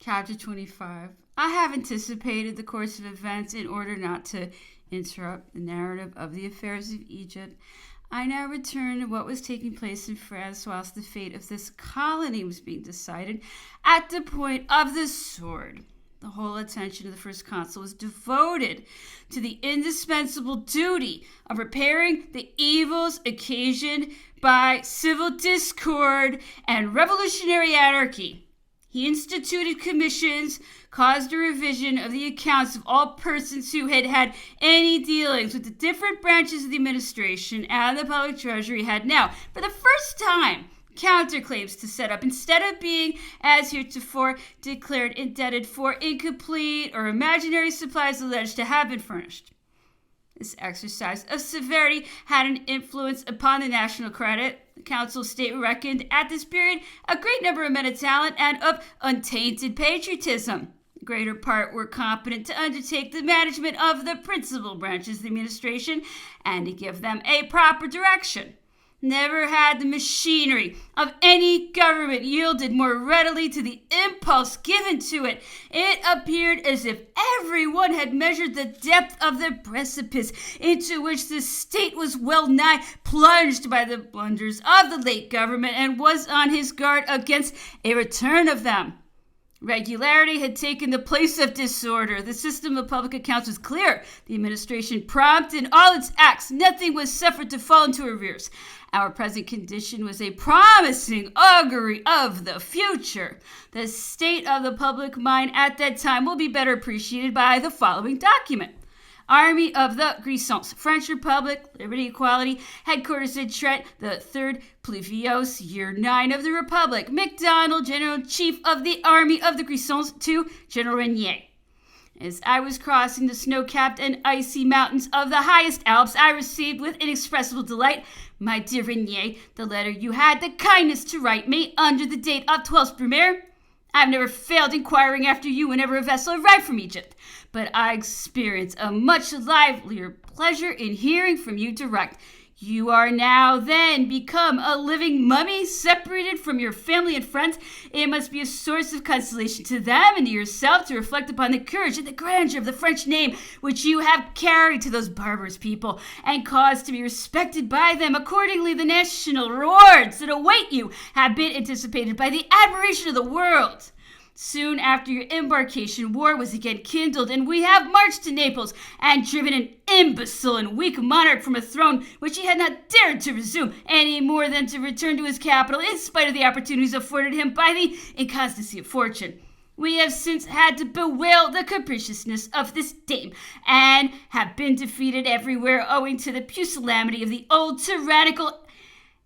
Chapter 25. I have anticipated the course of events in order not to interrupt the narrative of the affairs of Egypt. I now return to what was taking place in France whilst the fate of this colony was being decided at the point of the sword. The whole attention of the first consul was devoted to the indispensable duty of repairing the evils occasioned by civil discord and revolutionary anarchy. He instituted commissions, caused a revision of the accounts of all persons who had had any dealings with the different branches of the administration, and the public treasury had now, for the first time, counterclaims to set up, instead of being, as heretofore, declared indebted for incomplete or imaginary supplies alleged to have been furnished. This exercise of severity had an influence upon the national credit. The Council of State reckoned at this period a great number of men of talent and of untainted patriotism. The greater part were competent to undertake the management of the principal branches of the administration and to give them a proper direction. Never had the machinery of any government yielded more readily to the impulse given to it. It appeared as if everyone had measured the depth of the precipice into which the state was well nigh plunged by the blunders of the late government, and was on his guard against a return of them. Regularity had taken the place of disorder. The system of public accounts was clear, the administration prompt in all its acts. Nothing was suffered to fall into arrears. Our present condition was a promising augury of the future. The state of the public mind at that time will be better appreciated by the following document. Army of the Grisons, French Republic, Liberty, Equality, headquarters at Trent, the 3rd Pluviose, year 9 of the Republic. MacDonald, General-Chief of the Army of the Grisons, to General Renier. As I was crossing the snow-capped and icy mountains of the highest Alps, I received with inexpressible delight, my dear Renier, the letter you had the kindness to write me under the date of 12th Brumaire. I have never failed inquiring after you whenever a vessel arrived from Egypt, but I experience a much livelier pleasure in hearing from you direct. You are now, then, become a living mummy, separated from your family and friends. It must be a source of consolation to them and to yourself to reflect upon the courage and the grandeur of the French name which you have carried to those barbarous people, and caused to be respected by them. Accordingly, the national rewards that await you have been anticipated by the admiration of the world. Soon after your embarkation, war was again kindled, and we have marched to Naples and driven an imbecile and weak monarch from a throne which he had not dared to resume, any more than to return to his capital, in spite of the opportunities afforded him by the inconstancy of fortune. We have since had to bewail the capriciousness of this dame, and have been defeated everywhere owing to the pusillanimity of the old tyrannical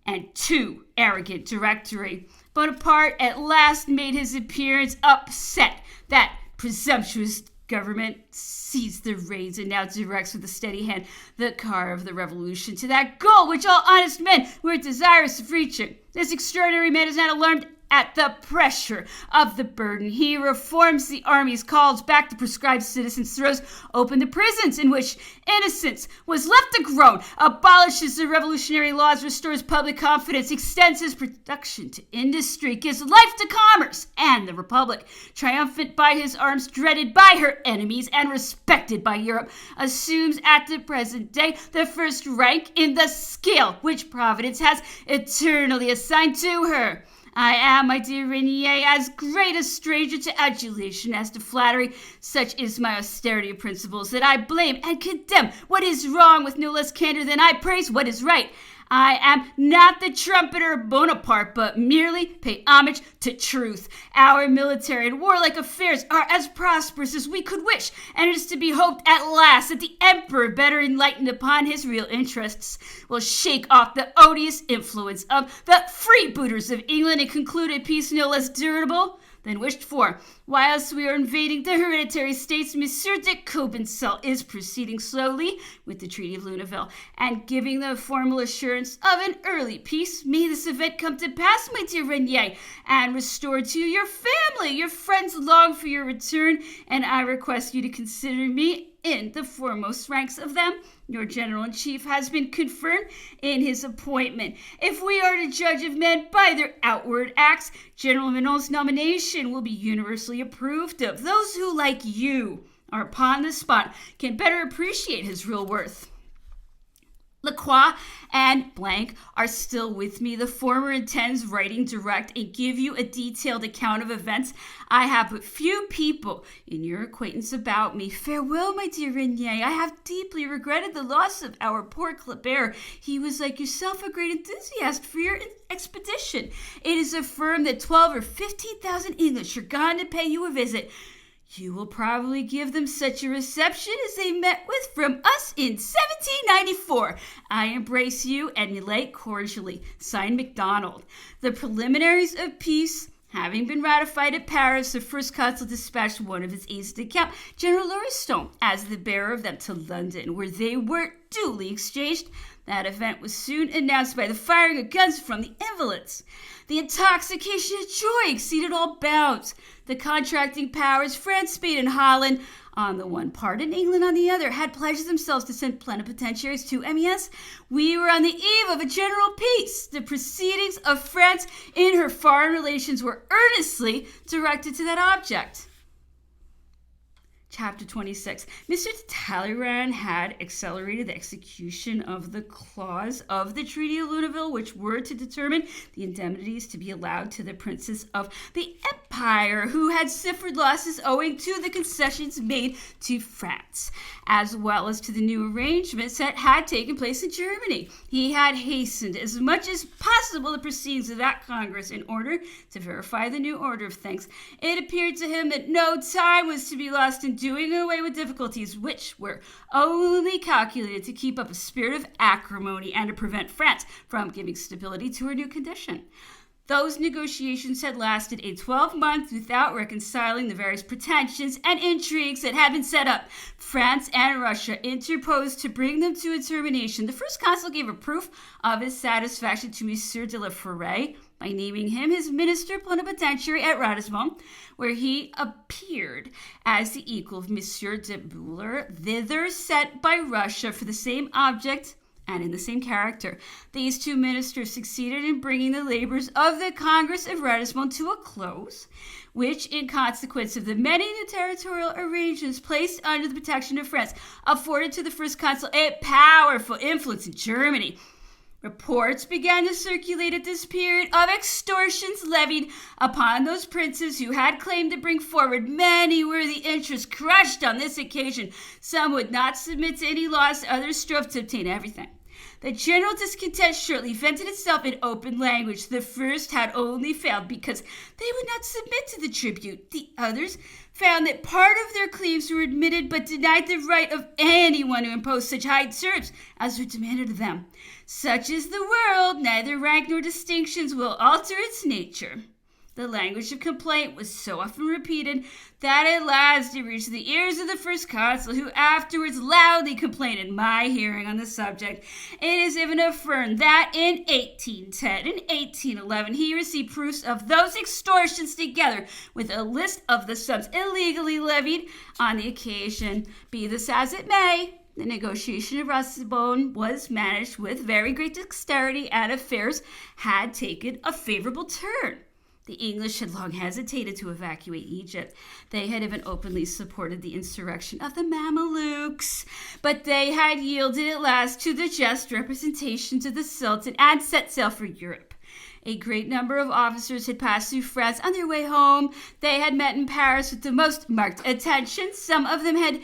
and too arrogant Directory. Bonaparte at last made his appearance, upset that presumptuous government, seized the reins, and now directs with a steady hand the car of the revolution to that goal which all honest men were desirous of reaching. This extraordinary man is not alarmed at the pressure of the burden. He reforms the armies, calls back the proscribed citizens, throws open the prisons in which innocence was left to groan, abolishes the revolutionary laws, restores public confidence, extends his production to industry, gives life to commerce, and the Republic, triumphant by his arms, dreaded by her enemies, and respected by Europe, assumes at the present day the first rank in the scale which Providence has eternally assigned to her. I am, my dear Renier, as great a stranger to adulation as to flattery. Such is my austerity of principles that I blame and condemn what is wrong with no less candor than I praise what is right. I am not the trumpeter of Bonaparte, but merely pay homage to truth. Our military and warlike affairs are as prosperous as we could wish, and it is to be hoped at last that the Emperor, better enlightened upon his real interests, will shake off the odious influence of the freebooters of England and conclude a peace no less durable than wished for. Whilst we are invading the hereditary states, Monsieur de Cobencel is proceeding slowly with the Treaty of Luneville and giving the formal assurance of an early peace. May this event come to pass, my dear Renier, and restore to you your family. Your friends long for your return, and I request you to consider me in the foremost ranks of them. Your general-in-chief has been confirmed in his appointment. If we are to judge of men by their outward acts, General Minot's nomination will be universally approved of. Those who, like you, are upon the spot can better appreciate his real worth. Lacroix and Blanc are still with me. The former intends writing direct and give you a detailed account of events. I have but few people in your acquaintance about me. Farewell, my dear Regnier. I have deeply regretted the loss of our poor Kleber. He was, like yourself, a great enthusiast for your expedition. It is affirmed that 12 or 15,000 English are gone to pay you a visit. You will probably give them such a reception as they met with from us in 1794. I embrace you and relate cordially. Signed, MacDonald. The preliminaries of peace having been ratified at Paris, the first consul dispatched one of his aides-de-camp, General Lauriston, as the bearer of them to London, where they were duly exchanged. That event was soon announced by the firing of guns from the Invalids. The intoxication of joy exceeded all bounds. The contracting powers, France, Spain, and Holland, on the one part, and England on the other, had pledged themselves to send plenipotentiaries to MES. We were on the eve of a general peace. The proceedings of France in her foreign relations were earnestly directed to that object. Chapter 26. Mr. de Talleyrand had accelerated the execution of the clause of the Treaty of Luneville, which were to determine the indemnities to be allowed to the princes of the empire who had suffered losses owing to the concessions made to France, as well as to the new arrangements that had taken place in Germany. He had hastened as much as possible the proceedings of that Congress in order to verify the new order of things. It appeared to him that no time was to be lost in doing away with difficulties which were only calculated to keep up a spirit of acrimony and to prevent France from giving stability to her new condition. Those negotiations had lasted a 12-month without reconciling the various pretensions and intrigues that had been set up. France and Russia interposed to bring them to a termination. The first consul gave a proof of his satisfaction to M. de la Forêt by naming him his minister plenipotentiary at Ratisbonne, where he appeared as the equal of M. de Buller, thither sent by Russia for the same object and in the same character. These two ministers succeeded in bringing the labors of the Congress of Ratisbonne to a close, which, in consequence of the many new territorial arrangements placed under the protection of France, afforded to the first consul a powerful influence in Germany. Reports began to circulate at this period of extortions levied upon those princes who had claimed to bring forward many worthy interests crushed on this occasion. Some would not submit to any loss, others strove to obtain everything. The general discontent shortly vented itself in open language. The first had only failed because they would not submit to the tribute. The others found that part of their claims were admitted, but denied the right of anyone to impose such high terms as were demanded of them. Such is the world, neither rank nor distinctions will alter its nature. The language of complaint was so often repeated that at last it reached the ears of the first consul, who afterwards loudly complained in my hearing on the subject. It is even affirmed that in 1810 and 1811 he received proofs of those extortions together with a list of the sums illegally levied on the occasion. Be this as it may, the negotiation of Ratisbonne was managed with very great dexterity, and affairs had taken a favorable turn. The English had long hesitated to evacuate Egypt. They had even openly supported the insurrection of the Mamelukes, but they had yielded at last to the just representations of the Sultan and set sail for Europe. A great number of officers had passed through France on their way home. They had met in Paris with the most marked attention. Some of them had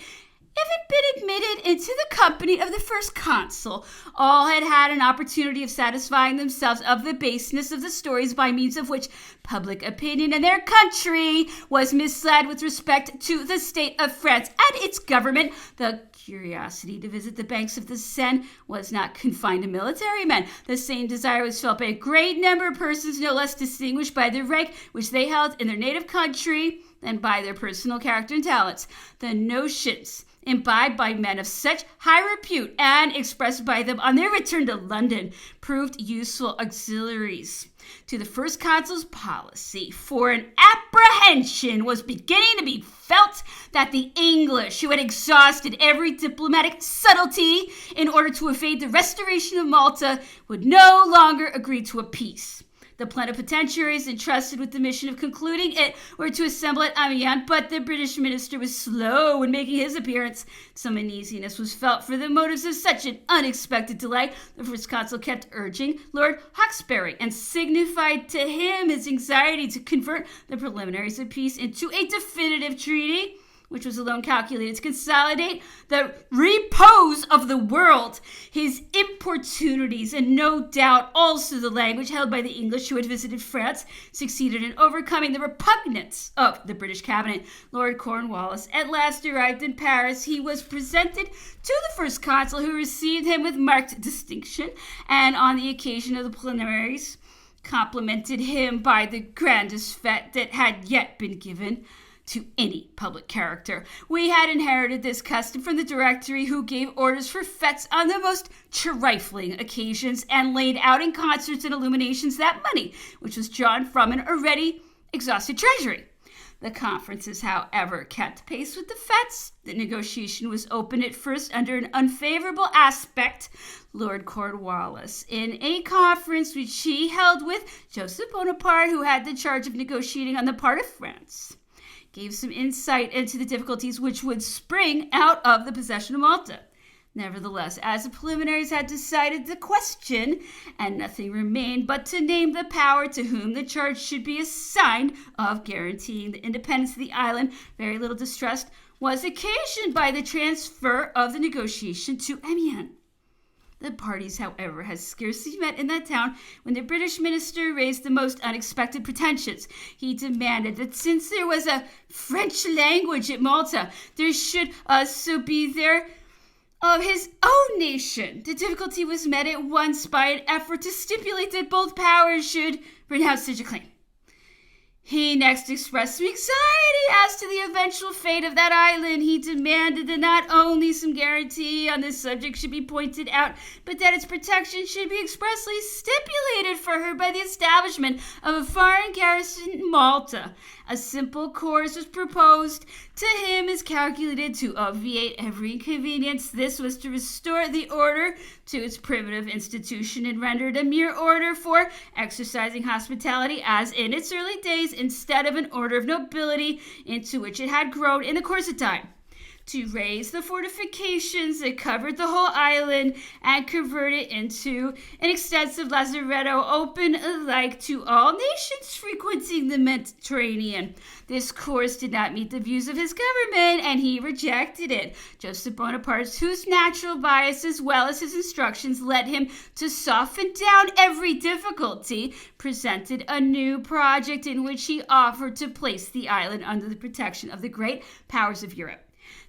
even been admitted into the company of the first consul. All had had an opportunity of satisfying themselves of the baseness of the stories by means of which public opinion in their country was misled with respect to the state of France and its government. The curiosity to visit the banks of the Seine was not confined to military men. The same desire was felt by a great number of persons no less distinguished by the rank which they held in their native country than by their personal character and talents. The notions imbibed by men of such high repute and expressed by them on their return to London proved useful auxiliaries to the first consul's policy. For an apprehension was beginning to be felt that the English, who had exhausted every diplomatic subtlety in order to evade the restoration of Malta, would no longer agree to a peace. The plenipotentiaries entrusted with the mission of concluding it were to assemble at Amiens, but the British minister was slow in making his appearance. Some uneasiness was felt for the motives of such an unexpected delay. The first consul kept urging Lord Hawkesbury and signified to him his anxiety to convert the preliminaries of peace into a definitive treaty, which was alone calculated to consolidate the repose of the world. His importunities, and no doubt also the language held by the English who had visited France, succeeded in overcoming the repugnance of the British cabinet. Lord Cornwallis at last arrived in Paris. He was presented to the first consul, who received him with marked distinction, and on the occasion of the preliminaries, complimented him by the grandest fete that had yet been given to any public character. We had inherited this custom from the Directory, who gave orders for fetes on the most trifling occasions and laid out in concerts and illuminations that money which was drawn from an already exhausted treasury. The conferences, however, kept pace with the fetes. The negotiation was open at first under an unfavorable aspect. Lord Cornwallis, in a conference which he held with Joseph Bonaparte, who had the charge of negotiating on the part of France, gave some insight into the difficulties which would spring out of the possession of Malta. Nevertheless, as the preliminaries had decided the question, and nothing remained but to name the power to whom the charge should be assigned of guaranteeing the independence of the island, very little distrust was occasioned by the transfer of the negotiation to Amiens. The parties, however, had scarcely met in that town when the British minister raised the most unexpected pretensions. He demanded that since there was a French language at Malta, there should also be there of his own nation. The difficulty was met at once by an effort to stipulate that both powers should renounce such a claim. He next expressed some anxiety as to the eventual fate of that island. He demanded that not only some guarantee on this subject should be pointed out, but that its protection should be expressly stipulated for her by the establishment of a foreign garrison in Malta. A simple course was proposed to him as calculated to obviate every inconvenience. This was to restore the order to its primitive institution and render it a mere order for exercising hospitality as in its early days, instead of an order of nobility into which it had grown in the course of time. To raise the fortifications that covered the whole island and convert it into an extensive lazaretto open alike to all nations frequenting the Mediterranean. This course did not meet the views of his government, and he rejected it. Joseph Bonaparte, whose natural bias as well as his instructions led him to soften down every difficulty, presented a new project in which he offered to place the island under the protection of the great powers of Europe.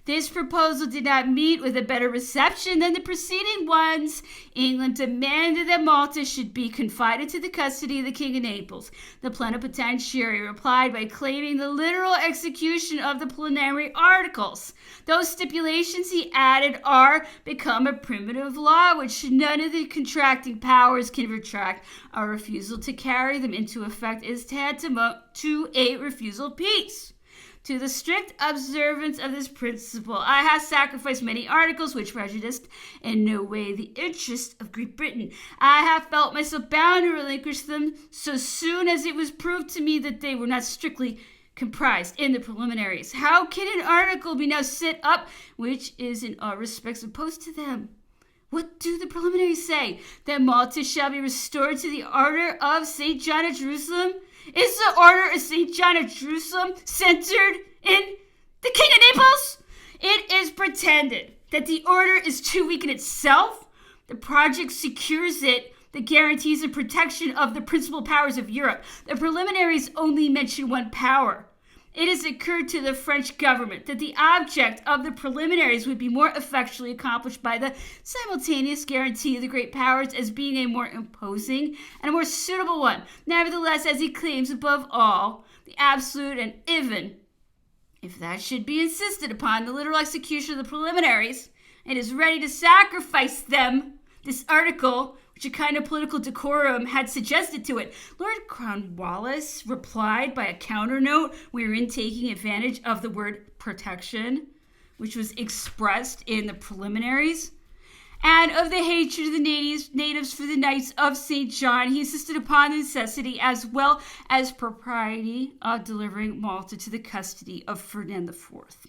This proposal did not meet with a better reception than the preceding ones. England demanded that Malta should be confided to the custody of the King of Naples. The plenipotentiary replied by claiming the literal execution of the plenary articles. Those stipulations, he added, are become a primitive law which none of the contracting powers can retract. A refusal to carry them into effect is tantamount to a refusal of peace. To the strict observance of this principle, I have sacrificed many articles which prejudiced in no way the interest of Great Britain. I have felt myself bound to relinquish them so soon as it was proved to me that they were not strictly comprised in the preliminaries. How can an article be now set up which is in all respects opposed to them? What do the preliminaries say? That Malta shall be restored to the order of St. John of Jerusalem? Is the order of St. John of Jerusalem centered in the King of Naples? It is pretended that the order is too weak in itself. The project secures it the guarantees and protection of the principal powers of Europe. The preliminaries only mention one power. It has occurred to the French government that the object of the preliminaries would be more effectually accomplished by the simultaneous guarantee of the great powers as being a more imposing and a more suitable one. Nevertheless, as he claims above all, the absolute and even, if that should be insisted upon, the literal execution of the preliminaries, it is ready to sacrifice them, this article, which a kind of political decorum had suggested to it. Lord Cornwallis replied by a counter note wherein taking advantage of the word protection, which was expressed in the preliminaries, and of the hatred of the natives for the Knights of St. John, he insisted upon the necessity as well as propriety of delivering Malta to the custody of Ferdinand IV.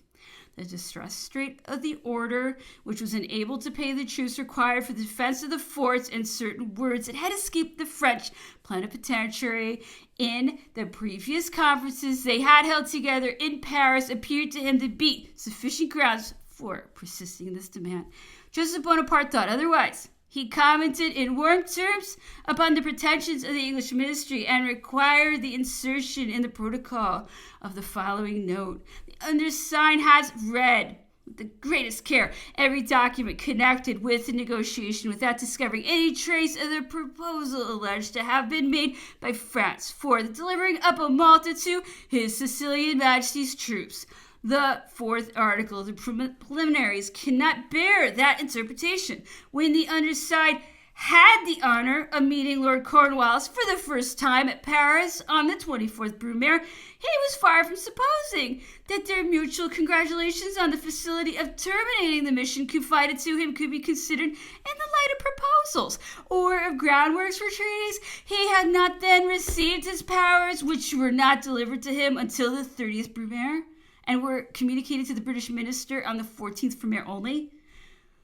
The distress strait of the order, which was unable to pay the troops required for the defense of the forts, and certain words that had escaped the French plenipotentiary in the previous conferences they had held together in Paris, appeared to him to be sufficient grounds for persisting in this demand. Joseph Bonaparte thought otherwise. He commented in warm terms upon the pretensions of the English ministry and required the insertion in the protocol of the following note. The undersigned has read with the greatest care every document connected with the negotiation without discovering any trace of the proposal alleged to have been made by France for the delivering up of Malta to His Sicilian Majesty's troops. The fourth article of the preliminaries cannot bear that interpretation. When the undersigned had the honor of meeting Lord Cornwallis for the first time at Paris on the 24th Brumaire, he was far from supposing that their mutual congratulations on the facility of terminating the mission confided to him could be considered in the light of proposals or of groundworks for treaties. He had not then received his powers, which were not delivered to him until the 30th Brumaire, and were communicated to the British minister on the 14th Brumaire only.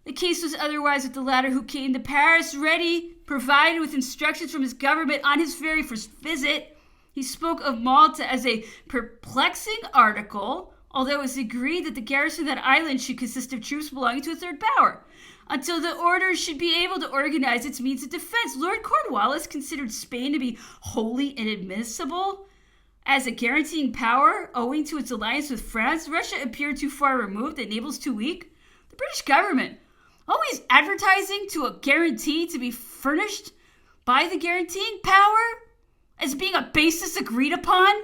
The case was otherwise with the latter, who came to Paris ready, provided with instructions from his government on his very first visit. He spoke of Malta as a perplexing article, although it was agreed that the garrison of that island should consist of troops belonging to a third power, until the order should be able to organize its means of defense. Lord Cornwallis considered Spain to be wholly inadmissible as a guaranteeing power, owing to its alliance with France. Russia appeared too far removed and Naples too weak. The British government, always advertising to a guarantee to be furnished by the guaranteeing power as being a basis agreed upon,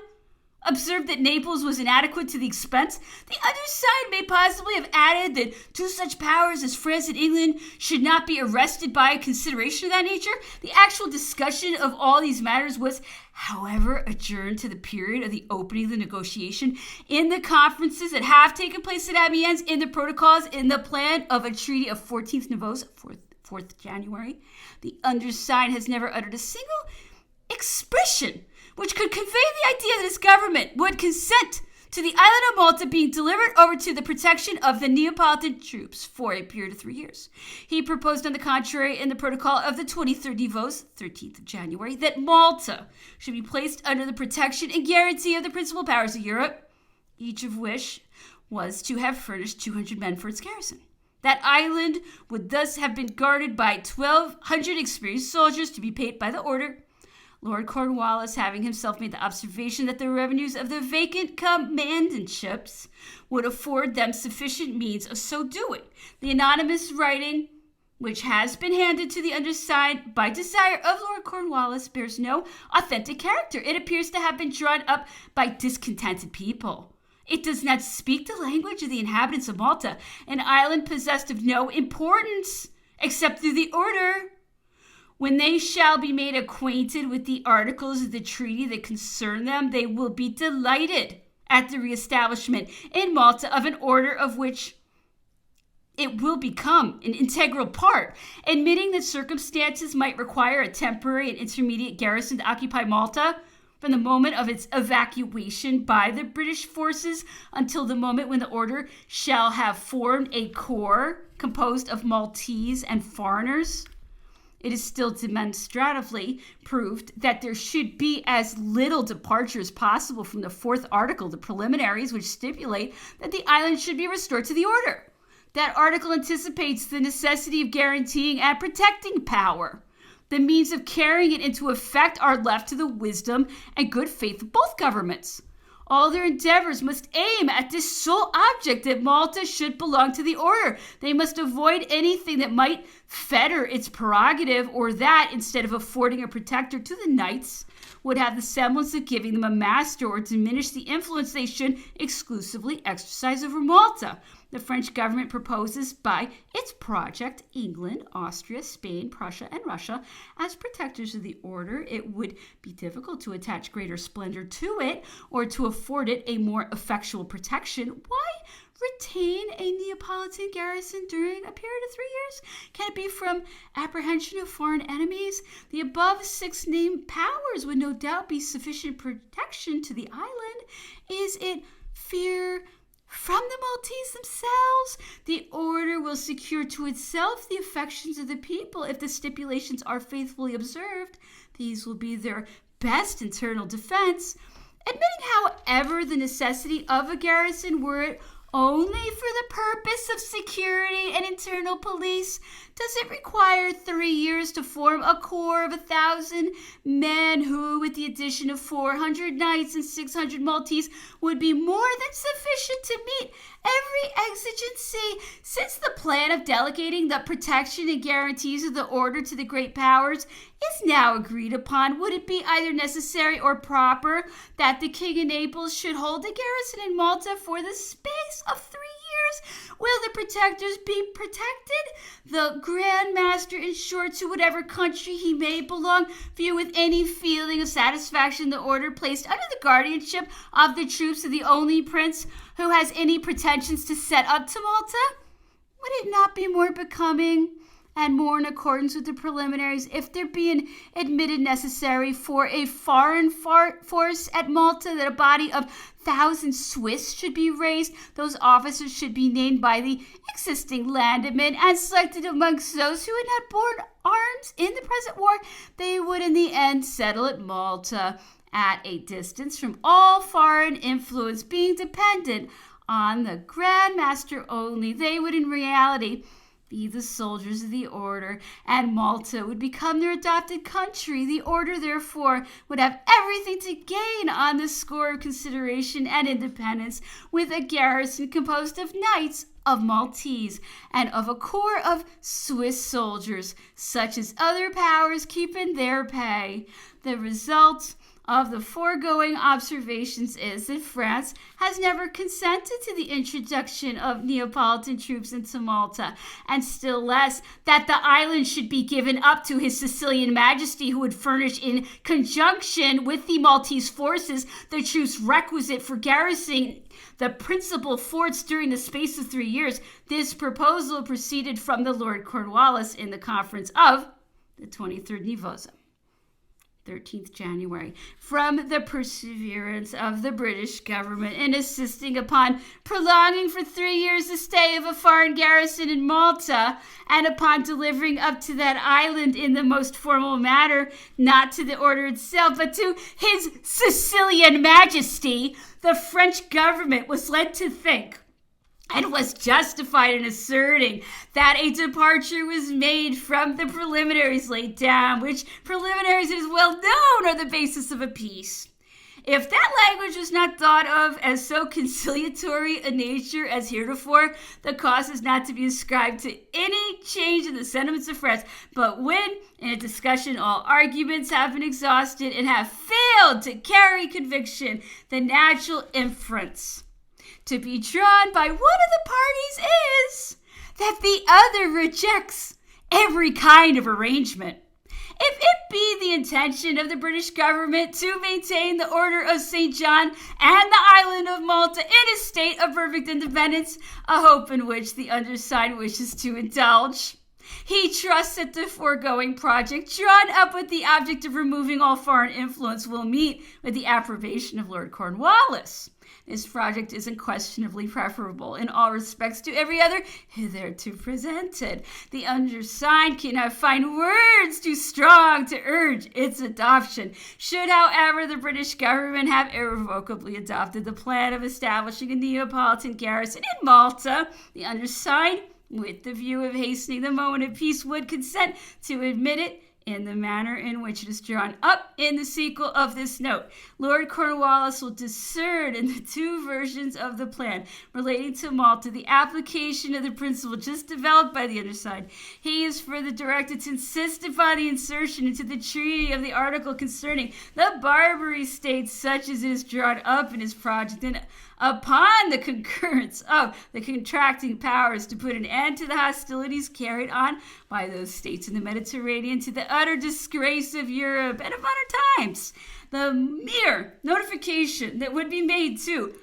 observed that Naples was inadequate to the expense. The other side may possibly have added that two such powers as France and England should not be arrested by a consideration of that nature. The actual discussion of all these matters was, however, adjourned to the period of the opening of the negotiation. In the conferences that have taken place at Amiens, in the protocols, in the plan of a treaty of 14th Nivose, 4th January, the undersigned has never uttered a single expression which could convey the idea that his government would consent to the island of Malta being delivered over to the protection of the Neapolitan troops for a period of 3 years. He proposed, on the contrary, in the protocol of the 23rd Nivose, 13th of January, that Malta should be placed under the protection and guarantee of the principal powers of Europe, each of which was to have furnished 200 men for its garrison. That island would thus have been guarded by 1,200 experienced soldiers to be paid by the order. Lord Cornwallis, having himself made the observation that the revenues of the vacant commandantships would afford them sufficient means of so doing. The anonymous writing, which has been handed to the undersigned by desire of Lord Cornwallis, bears no authentic character. It appears to have been drawn up by discontented people. It does not speak the language of the inhabitants of Malta, an island possessed of no importance except through the order. When they shall be made acquainted with the articles of the treaty that concern them, they will be delighted at the reestablishment in Malta of an order of which it will become an integral part, admitting that circumstances might require a temporary and intermediate garrison to occupy Malta from the moment of its evacuation by the British forces until the moment when the order shall have formed a corps composed of Maltese and foreigners. It is still demonstratively proved that there should be as little departure as possible from the fourth article, the preliminaries, which stipulate that the island should be restored to the order. That article anticipates the necessity of guaranteeing and protecting power. The means of carrying it into effect are left to the wisdom and good faith of both governments. All their endeavors must aim at this sole object, that Malta should belong to the order. They must avoid anything that might fetter its prerogative, or that, instead of affording a protector to the knights, would have the semblance of giving them a master or diminish the influence they should exclusively exercise over Malta. The French government proposes by its project England, Austria, Spain, Prussia, and Russia as protectors of the order. It would be difficult to attach greater splendor to it or to afford it a more effectual protection. Why retain a Neapolitan garrison during a period of 3 years? Can it be from apprehension of foreign enemies? The above 6 named powers would no doubt be sufficient protection to the island. Is it fear from the Maltese themselves? The order will secure to itself the affections of the people if the stipulations are faithfully observed. These will be their best internal defense. Admitting, however, the necessity of a garrison, were it only for the purpose of security and internal police, does it require 3 years to form a corps of 1,000 men who, with the addition of 400 knights and 600 Maltese, would be more than sufficient to meet every exigency? Since the plan of delegating the protection and guarantees of the order to the great powers is now agreed upon, would it be either necessary or proper that the King of Naples should hold a garrison in Malta for the space of 3 years? Will the protectors be protected? The Grand Master, in short, to whatever country he may belong, view with any feeling of satisfaction the order placed under the guardianship of the troops of the only prince who has any pretensions to set up to Malta? Would it not be more becoming and more in accordance with the preliminaries, if there be an admitted necessary for a foreign force at Malta, that a body of 1,000 Swiss should be raised? Those officers should be named by the existing landmen and selected amongst those who had not borne arms in the present war. They would in the end settle at Malta, at a distance from all foreign influence, being dependent on the Grand Master only. They would in reality be the soldiers of the order, and Malta would become their adopted country. The order, therefore, would have everything to gain on the score of consideration and independence, with a garrison composed of knights, of Maltese, and of a corps of Swiss soldiers, such as other powers keep in their pay. The result of the foregoing observations is that France has never consented to the introduction of Neapolitan troops into Malta, and still less that the island should be given up to His Sicilian Majesty, who would furnish in conjunction with the Maltese forces the troops requisite for garrisoning the principal forts during the space of 3 years. This proposal proceeded from the Lord Cornwallis in the conference of the 23rd Nivosa, 13th January, from the perseverance of the British government in insisting upon prolonging for 3 years the stay of a foreign garrison in Malta, and upon delivering up to that island in the most formal manner, not to the order itself, but to His Sicilian Majesty, the French government was led to think, and was justified in asserting, that a departure was made from the preliminaries laid down, which preliminaries, it is well known, are the basis of a peace. If that language was not thought of as so conciliatory a nature as heretofore, the cause is not to be ascribed to any change in the sentiments of France. But when, in a discussion, all arguments have been exhausted and have failed to carry conviction, the natural inference to be drawn by one of the parties is that the other rejects every kind of arrangement. If it be the intention of the British government to maintain the order of St. John and the island of Malta in a state of perfect independence, a hope in which the undersigned wishes to indulge, he trusts that the foregoing project, drawn up with the object of removing all foreign influence, will meet with the approbation of Lord Cornwallis. This project is unquestionably preferable in all respects to every other hitherto presented. The undersigned cannot find words too strong to urge its adoption. Should, however, the British government have irrevocably adopted the plan of establishing a Neapolitan garrison in Malta, the undersigned, with the view of hastening the moment of peace, would consent to admit it in the manner in which it is drawn up in the sequel of this note. Lord Cornwallis will discern in the two versions of the plan relating to Malta the application of the principle just developed by the undersigned. He is further directed to insist upon the insertion into the treaty of the article concerning the Barbary States such as it is drawn up in his project, and upon the concurrence of the contracting powers to put an end to the hostilities carried on by those states in the Mediterranean, to the utter disgrace of Europe and of modern times. The mere notification that would be made to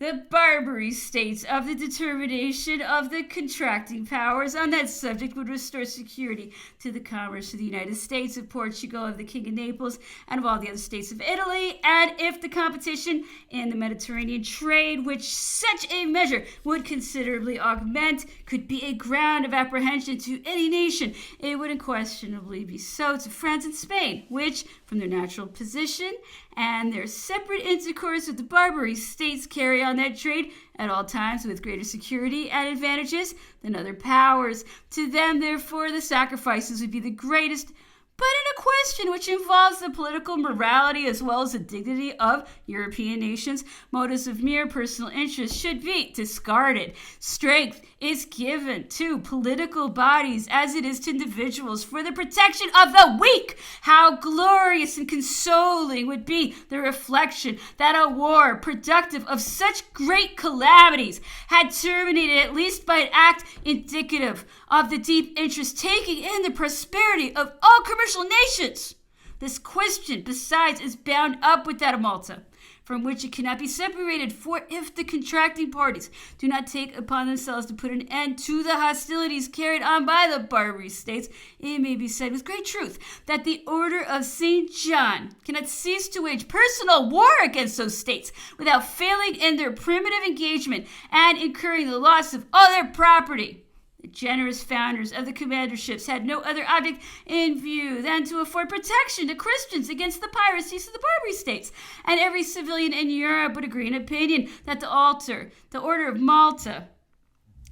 the Barbary States of the determination of the contracting powers on that subject would restore security to the commerce of the United States, of Portugal, of the King of Naples, and of all the other states of Italy. And if the competition in the Mediterranean trade, which such a measure would considerably augment, could be a ground of apprehension to any nation, it would unquestionably be so to France and Spain, which, from their natural position and their separate intercourse with the Barbary States, carry on that trade at all times with greater security and advantages than other powers. To them, therefore, the sacrifices would be the greatest. But in a question which involves the political morality as well as the dignity of European nations, motives of mere personal interest should be discarded. Strength is given to political bodies as it is to individuals for the protection of the weak. How glorious and consoling would be the reflection that a war productive of such great calamities had terminated at least by an act indicative of the deep interest taking in the prosperity of all commercial nations. This question, besides, is bound up with that of Malta, from which it cannot be separated. For if the contracting parties do not take upon themselves to put an end to the hostilities carried on by the Barbary States, it may be said with great truth that the Order of St. John cannot cease to wage personal war against those states without failing in their primitive engagement and incurring the loss of all their property. The generous founders of the commanderships had no other object in view than to afford protection to Christians against the piracies of the Barbary States, and every civilian in Europe would agree in opinion that the Order of Malta,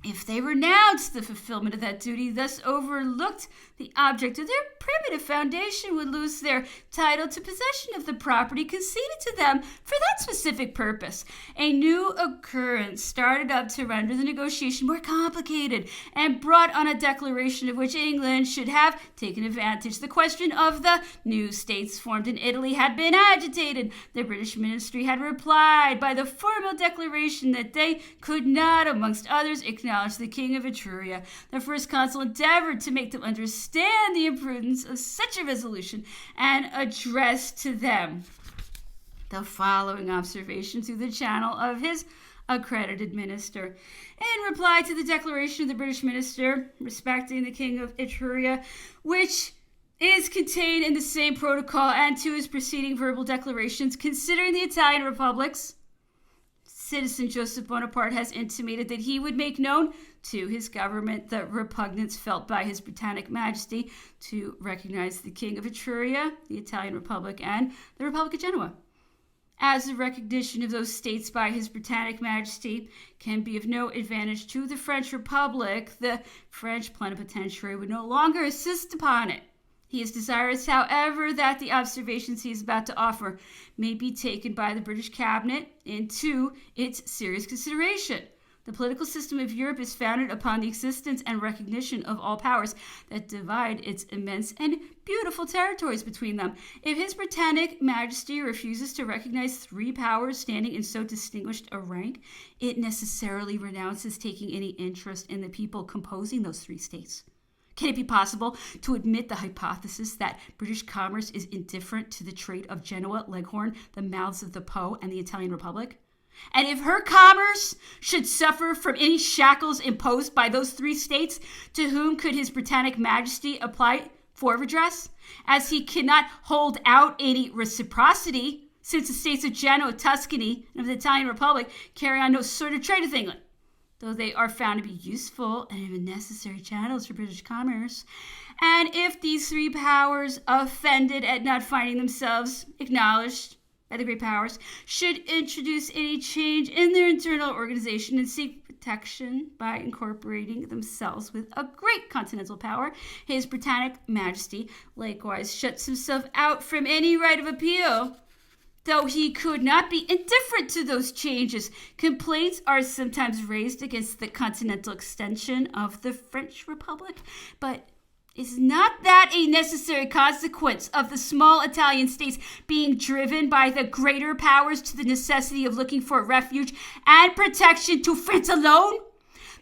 if they renounced the fulfillment of that duty, thus overlooked the object of their primitive foundation, would lose their title to possession of the property conceded to them for that specific purpose. A new occurrence started up to render the negotiation more complicated and brought on a declaration of which England should have taken advantage. The question of the new states formed in Italy had been agitated. The British ministry had replied by the formal declaration that they could not, amongst others, acknowledge the King of Etruria. The first consul endeavored to make them understand the imprudence of such a resolution and addressed to them the following observation through the channel of his accredited minister. In reply to the declaration of the British minister respecting the King of Etruria, which is contained in the same protocol, and to his preceding verbal declarations considering the Italian republics, Citizen Joseph Bonaparte has intimated that he would make known to his government the repugnance felt by His Britannic Majesty to recognize the King of Etruria, the Italian Republic, and the Republic of Genoa. As the recognition of those states by His Britannic Majesty can be of no advantage to the French Republic, the French plenipotentiary would no longer insist upon it. He is desirous, however, that the observations he is about to offer may be taken by the British cabinet into its serious consideration. The political system of Europe is founded upon the existence and recognition of all powers that divide its immense and beautiful territories between them. If His Britannic Majesty refuses to recognize three powers standing in so distinguished a rank, it necessarily renounces taking any interest in the people composing those three states. Can it be possible to admit the hypothesis that British commerce is indifferent to the trade of Genoa, Leghorn, the mouths of the Po, and the Italian Republic? And if her commerce should suffer from any shackles imposed by those three states, to whom could His Britannic Majesty apply for redress? As he cannot hold out any reciprocity, since the states of Genoa, Tuscany, and of the Italian Republic carry on no sort of trade with England, though they are found to be useful and even necessary channels for British commerce. And if these three powers, offended at not finding themselves acknowledged by the great powers should introduce any change in their internal organization and seek protection by incorporating themselves with a great continental power, His Britannic Majesty likewise shuts himself out from any right of appeal. Though he could not be indifferent to those changes, complaints are sometimes raised against the continental extension of the French Republic, but is not that a necessary consequence of the small Italian states being driven by the greater powers to the necessity of looking for refuge and protection to France alone?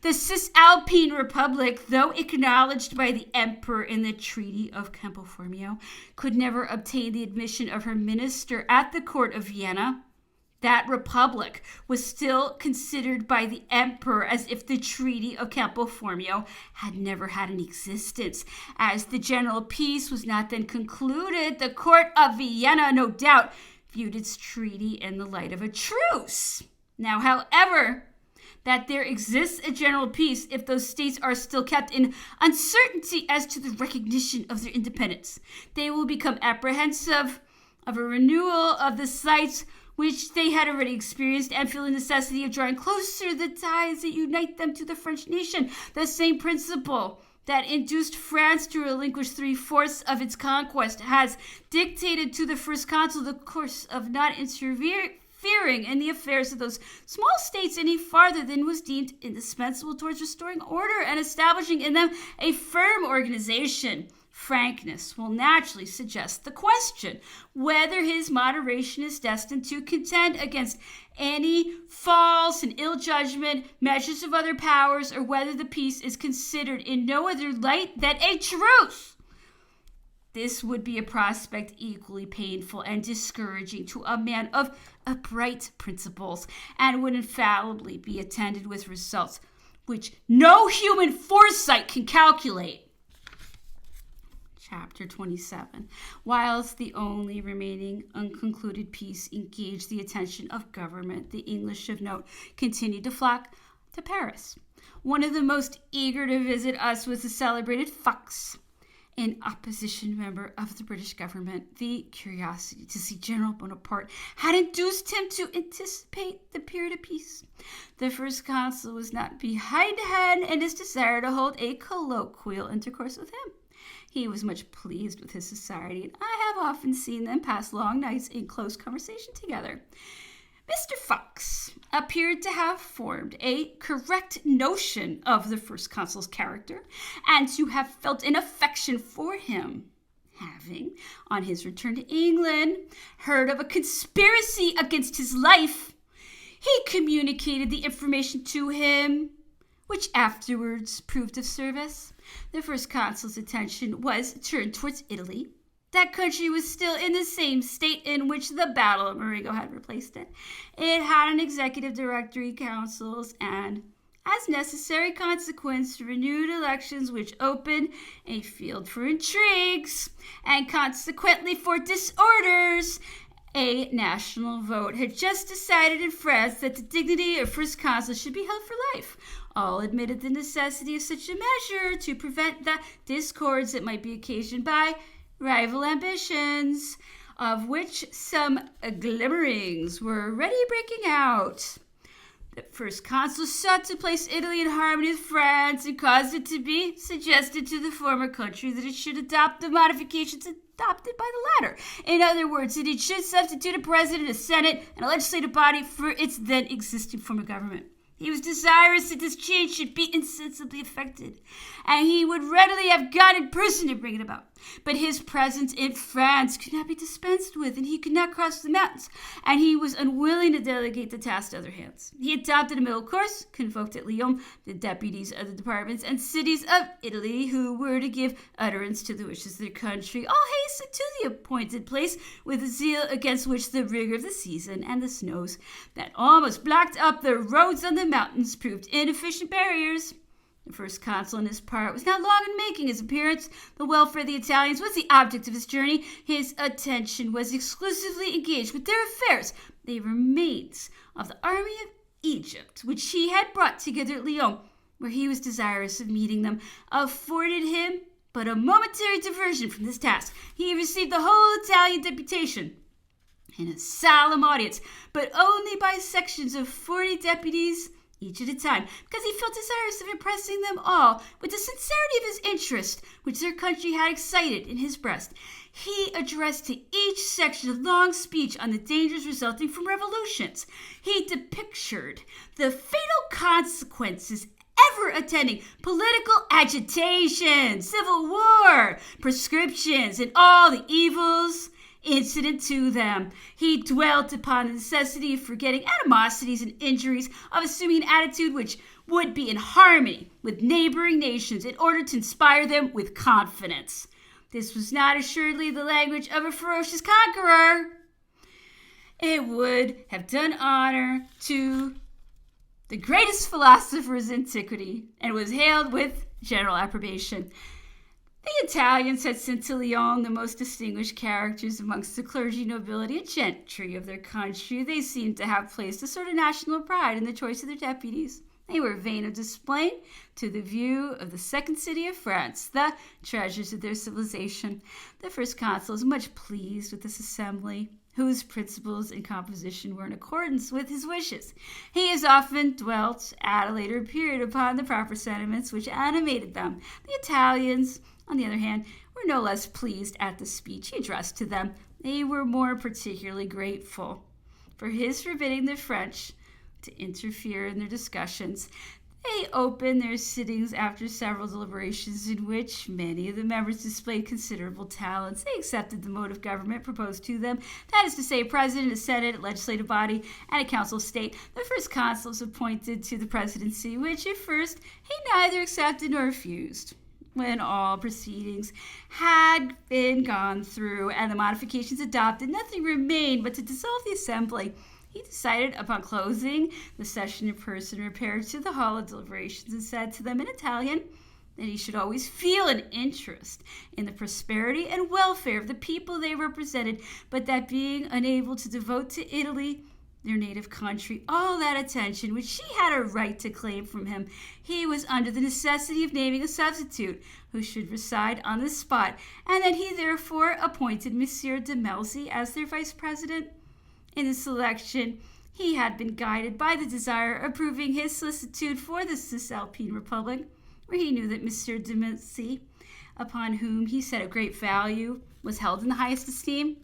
The Cisalpine Republic, though acknowledged by the emperor in the Treaty of Campo Formio, could never obtain the admission of her minister at the court of Vienna. That republic was still considered by the emperor as if the Treaty of Campo Formio had never had an existence. As the general peace was not then concluded, the court of Vienna, no doubt, viewed its treaty in the light of a truce. Now, however, that there exists a general peace if those states are still kept in uncertainty as to the recognition of their independence. They will become apprehensive of a renewal of the sites which they had already experienced and feel the necessity of drawing closer the ties that unite them to the French nation. The same principle that induced France to relinquish 3/4 of its conquest has dictated to the First Consul the course of not interfering in the affairs of those small states any farther than was deemed indispensable towards restoring order and establishing in them a firm organization. Frankness will naturally suggest the question whether his moderation is destined to contend against any false and ill judgment measures of other powers, or whether the peace is considered in no other light than a truce. This would be a prospect equally painful and discouraging to a man of upright principles, and would infallibly be attended with results which no human foresight can calculate. Chapter 27. Whilst the only remaining unconcluded peace engaged the attention of government, the English of note continued to flock to Paris. One of the most eager to visit us was the celebrated Fox, an opposition member of the British government. The curiosity to see General Bonaparte had induced him to anticipate the period of peace. The First Consul was not behindhand in his desire to hold a colloquial intercourse with him. He was much pleased with his society, and I have often seen them pass long nights in close conversation together. Mr. Fox appeared to have formed a correct notion of the First Consul's character, and to have felt an affection for him. Having, on his return to England, heard of a conspiracy against his life, he communicated the information to him, which afterwards proved of service. The First Consul's attention was turned towards Italy. That country was still in the same state in which the Battle of Marigo had replaced it. It had an executive directory, councils, and, as necessary consequence, renewed elections which opened a field for intrigues and consequently for disorders. A national vote had just decided in France that the dignity of First Consul should be held for life. All admitted the necessity of such a measure to prevent the discords that might be occasioned by rival ambitions, of which some glimmerings were already breaking out. The First Consul sought to place Italy in harmony with France and caused it to be suggested to the former country that it should adopt the modifications adopted by the latter. In other words, that it should substitute a president, a senate, and a legislative body for its then existing form of government. He was desirous that this change should be insensibly effected, and he would readily have gone in person to bring it about. But his presence in France could not be dispensed with, and he could not cross the mountains, and he was unwilling to delegate the task to other hands. He adopted a middle course, convoked at Lyon the deputies of the departments and cities of Italy who were to give utterance to the wishes of their country. All hastened to the appointed place with a zeal against which the rigor of the season and the snows that almost blocked up the roads on the mountains proved inefficient barriers. The First Consul, on his part, was not long in making his appearance. The welfare of the Italians was the object of his journey. His attention was exclusively engaged with their affairs. The remains of the army of Egypt, which he had brought together at Lyon, where he was desirous of meeting them, afforded him but a momentary diversion from this task. He received the whole Italian deputation, in a solemn audience, but only by sections of 40 deputies each at a time, because he felt desirous of impressing them all with the sincerity of his interest, which their country had excited in his breast. He addressed to each section a long speech on the dangers resulting from revolutions. He depictured the fatal consequences ever attending political agitation, civil war, proscriptions, and all the evils incident to them. He dwelt upon the necessity of forgetting animosities and injuries, of assuming an attitude which would be in harmony with neighboring nations in order to inspire them with confidence. This was not assuredly the language of a ferocious conqueror. It would have done honor to the greatest philosophers in antiquity, and was hailed with general approbation. The Italians had sent to Lyon the most distinguished characters amongst the clergy, nobility, and gentry of their country. They seemed to have placed a sort of national pride in the choice of their deputies. They were vain of display to the view of the second city of France, the treasures of their civilization. The first consul was much pleased with this assembly, whose principles and composition were in accordance with his wishes. He has often dwelt at a later period upon the proper sentiments which animated them. The Italians, on the other hand, were no less pleased at the speech he addressed to them. They were more particularly grateful for his forbidding the French to interfere in their discussions. They opened their sittings after several deliberations in which many of the members displayed considerable talents. They accepted the mode of government proposed to them, that is to say, a president, a senate, a legislative body, and a council of state. The first consul was appointed to the presidency, which at first he neither accepted nor refused. When all proceedings had been gone through and the modifications adopted, nothing remained but to dissolve the assembly. He decided upon closing the session in person, repaired to the hall of deliberations, and said to them in Italian that he should always feel an interest in the prosperity and welfare of the people they represented, but that being unable to devote to Italy, their native country, all that attention which she had a right to claim from him, he was under the necessity of naming a substitute who should reside on the spot, and that he therefore appointed Monsieur de Melzi as their vice president. In the selection, he had been guided by the desire of proving his solicitude for the Cisalpine Republic, where he knew that Monsieur de Melzi, upon whom he set a great value, was held in the highest esteem.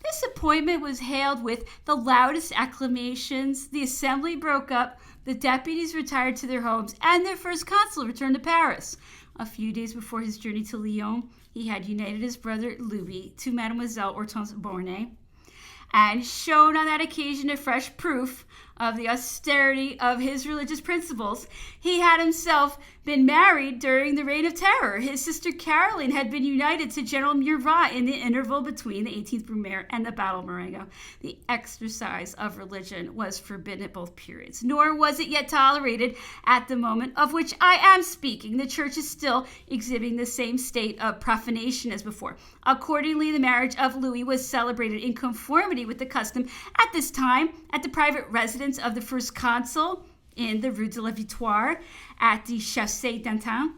This appointment was hailed with the loudest acclamations. The assembly broke up, the deputies retired to their homes, and their first consul returned to Paris. A few days before his journey to Lyon, he had united his brother Louis to Mademoiselle Hortense Bornay, and shown on that occasion a fresh proof of the austerity of his religious principles. He had himself been married during the Reign of Terror. His sister Caroline had been united to General Murat in the interval between the 18th Brumaire and the Battle of Marengo. The exercise of religion was forbidden at both periods, nor was it yet tolerated at the moment of which I am speaking. The church is still exhibiting the same state of profanation as before. Accordingly, the marriage of Louis was celebrated in conformity with the custom at this time at the private residence of the first consul in the Rue de la Victoire at the Chaussée d'Antin.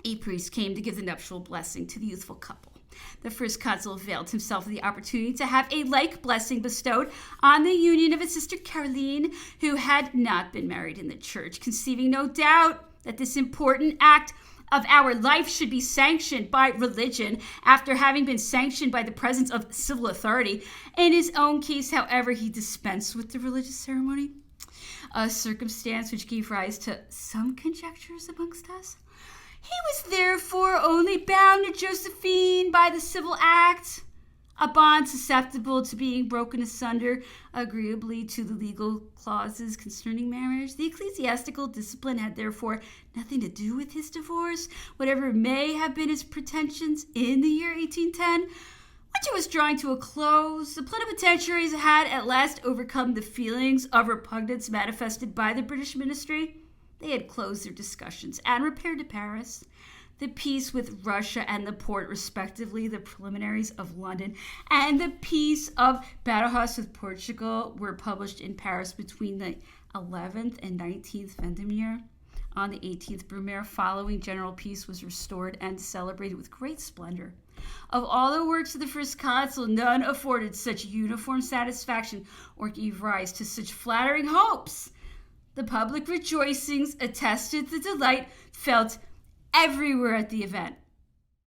A priest came to give the nuptial blessing to the youthful couple. The first consul availed himself of the opportunity to have a like blessing bestowed on the union of his sister Caroline, who had not been married in the church, conceiving no doubt that this important act of our life should be sanctioned by religion after having been sanctioned by the presence of civil authority. In his own case, however, he dispensed with the religious ceremony, a circumstance which gave rise to some conjectures amongst us. He was therefore only bound to Josephine by the civil act, a bond susceptible to being broken asunder agreeably to the legal clauses concerning marriage. The ecclesiastical discipline had therefore nothing to do with his divorce, whatever may have been his pretensions in the year 1810. Winter was drawing to a close. The plenipotentiaries had at last overcome the feelings of repugnance manifested by the British ministry. They had closed their discussions and repaired to Paris. The peace with Russia and the Porte, respectively, the preliminaries of London, and the peace of Badajoz with Portugal were published in Paris between the 11th and 19th Vendemiaire. On the 18th Brumaire, following general peace was restored and celebrated with great splendor. Of all the works of the first consul, none afforded such uniform satisfaction or gave rise to such flattering hopes. The public rejoicings attested the delight felt everywhere at the event.